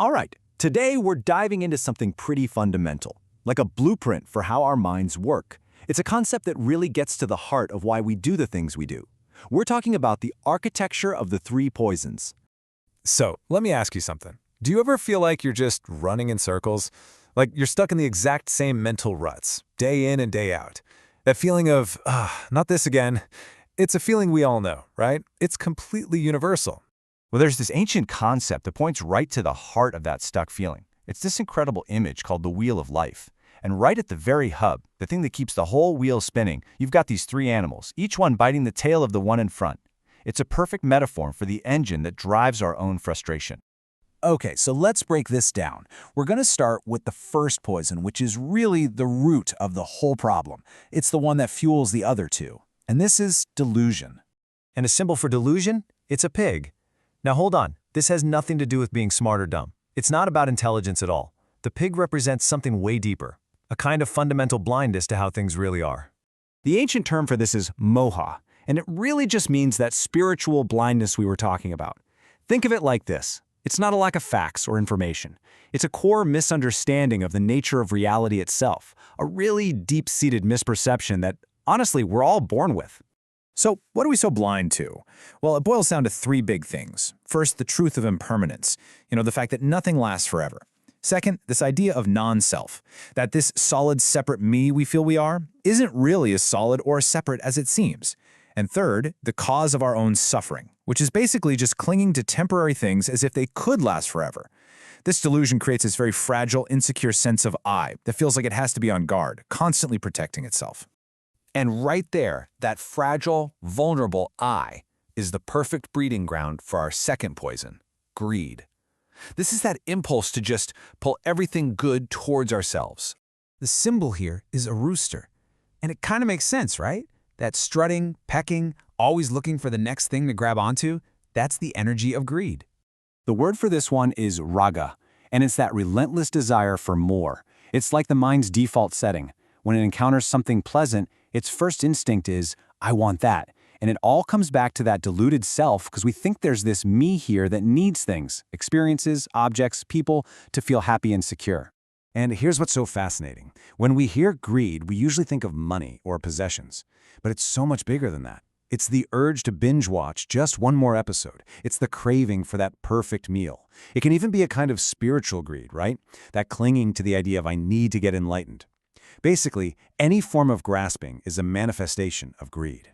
All right, today we're diving into something pretty fundamental, like a blueprint for how our minds work. It's a concept that really gets to the heart of why we do the things we do. We're talking about the architecture of the three poisons. So, let me ask you something. Do you ever feel like you're just running in circles? Like you're stuck in the exact same mental ruts, day in and day out? That feeling of, not this again. It's a feeling we all know, right? It's completely universal. Well, there's this ancient concept that points right to the heart of that stuck feeling. It's this incredible image called the wheel of life. And right at the very hub, the thing that keeps the whole wheel spinning, you've got these three animals, each one biting the tail of the one in front. It's a perfect metaphor for the engine that drives our own frustration. Okay, so let's break this down. We're going to start with the first poison, which is really the root of the whole problem. It's the one that fuels the other two. And this is delusion. And a symbol for delusion? It's a pig. Now hold on, this has nothing to do with being smart or dumb. It's not about intelligence at all. The pig represents something way deeper, a kind of fundamental blindness to how things really are. The ancient term for this is moha, and it really just means that spiritual blindness we were talking about. Think of it like this. It's not a lack of facts or information. It's a core misunderstanding of the nature of reality itself, a really deep-seated misperception that, honestly, we're all born with. So, what are we so blind to? Well, it boils down to three big things. First, the truth of impermanence. The fact that nothing lasts forever. Second, this idea of non-self, that this solid, separate me we feel we are isn't really as solid or as separate as it seems. And third, the cause of our own suffering, which is basically just clinging to temporary things as if they could last forever. This delusion creates this very fragile, insecure sense of I that feels like it has to be on guard, constantly protecting itself. And right there, that fragile, vulnerable I is the perfect breeding ground for our second poison, greed. This is that impulse to just pull everything good towards ourselves. The symbol here is a rooster. And it kind of makes sense, right? That strutting, pecking, always looking for the next thing to grab onto, that's the energy of greed. The word for this one is raga, and it's that relentless desire for more. It's like the mind's default setting. When it encounters something pleasant, its first instinct is, I want that. And it all comes back to that deluded self because we think there's this me here that needs things, experiences, objects, people, to feel happy and secure. And here's what's so fascinating. When we hear greed, we usually think of money or possessions. But it's so much bigger than that. It's the urge to binge watch just one more episode. It's the craving for that perfect meal. It can even be a kind of spiritual greed, right? That clinging to the idea of I need to get enlightened. Basically, any form of grasping is a manifestation of greed.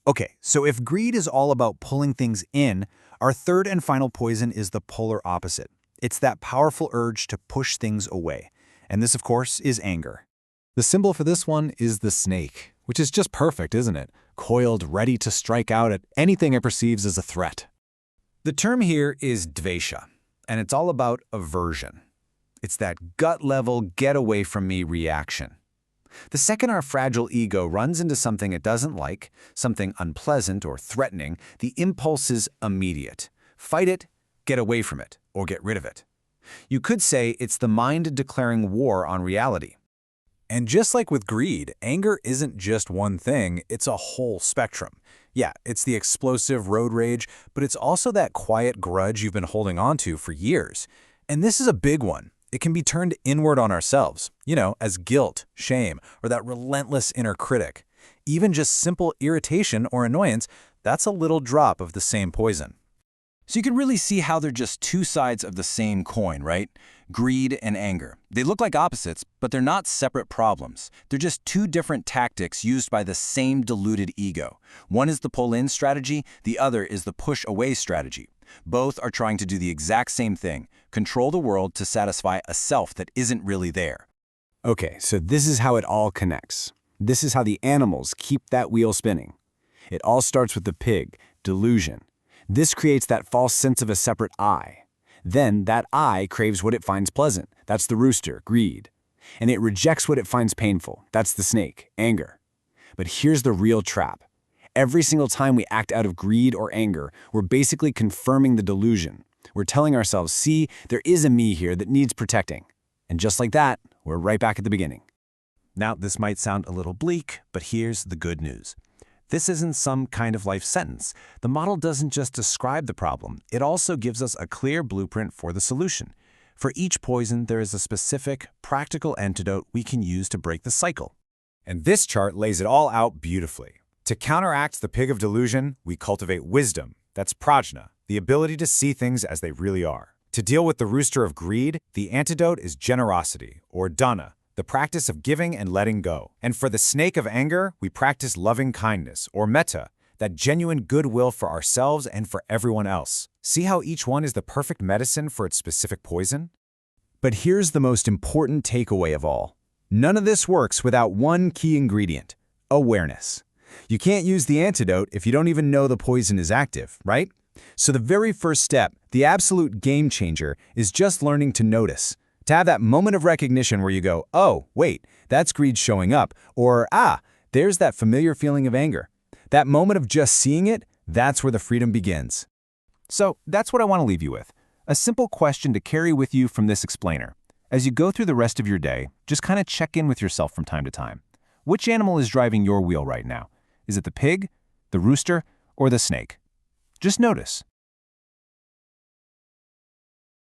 Okay, so if greed is all about pulling things in, our third and final poison is the polar opposite. It's that powerful urge to push things away. And this, of course, is anger. The symbol for this one is the snake, which is just perfect, isn't it? Coiled, ready to strike out at anything it perceives as a threat. The term here is dvesha, and it's all about aversion. It's that gut-level, get-away-from-me reaction. The second our fragile ego runs into something it doesn't like, something unpleasant or threatening, the impulse is immediate. Fight it, get away from it, or get rid of it. You could say it's the mind declaring war on reality. And just like with greed, anger isn't just one thing, it's a whole spectrum. Yeah, it's the explosive road rage, but it's also that quiet grudge you've been holding on to for years. And this is a big one. It can be turned inward on ourselves, as guilt, shame, or that relentless inner critic. Even just simple irritation or annoyance, that's a little drop of the same poison. So you can really see how they're just two sides of the same coin, right? Greed and anger. They look like opposites, but they're not separate problems. They're just two different tactics used by the same deluded ego. One is the pull-in strategy, the other is the push-away strategy. Both are trying to do the exact same thing, control the world to satisfy a self that isn't really there. Okay, so this is how it all connects. This is how the animals keep that wheel spinning. It all starts with the pig, delusion. This creates that false sense of a separate I. Then that I craves what it finds pleasant. That's the rooster, greed. And it rejects what it finds painful. That's the snake, anger. But here's the real trap. Every single time we act out of greed or anger, we're basically confirming the delusion. We're telling ourselves, see, there is a me here that needs protecting. And just like that, we're right back at the beginning. Now, this might sound a little bleak, but here's the good news. This isn't some kind of life sentence. The model doesn't just describe the problem, it also gives us a clear blueprint for the solution. For each poison, there is a specific, practical antidote we can use to break the cycle. And this chart lays it all out beautifully. To counteract the pig of delusion, we cultivate wisdom. That's prajna, the ability to see things as they really are. To deal with the rooster of greed, the antidote is generosity, or dana, the practice of giving and letting go. And for the snake of anger, we practice loving kindness, or metta, that genuine goodwill for ourselves and for everyone else. See how each one is the perfect medicine for its specific poison? But here's the most important takeaway of all. None of this works without one key ingredient: awareness. You can't use the antidote if you don't even know the poison is active, right? So the very first step, the absolute game changer, is just learning to notice. To have that moment of recognition where you go, oh, wait, that's greed showing up, or there's that familiar feeling of anger. That moment of just seeing it, that's where the freedom begins. So that's what I want to leave you with. A simple question to carry with you from this explainer. As you go through the rest of your day, just kind of check in with yourself from time to time. Which animal is driving your wheel right now? Is it the pig, the rooster, or the snake? Just notice.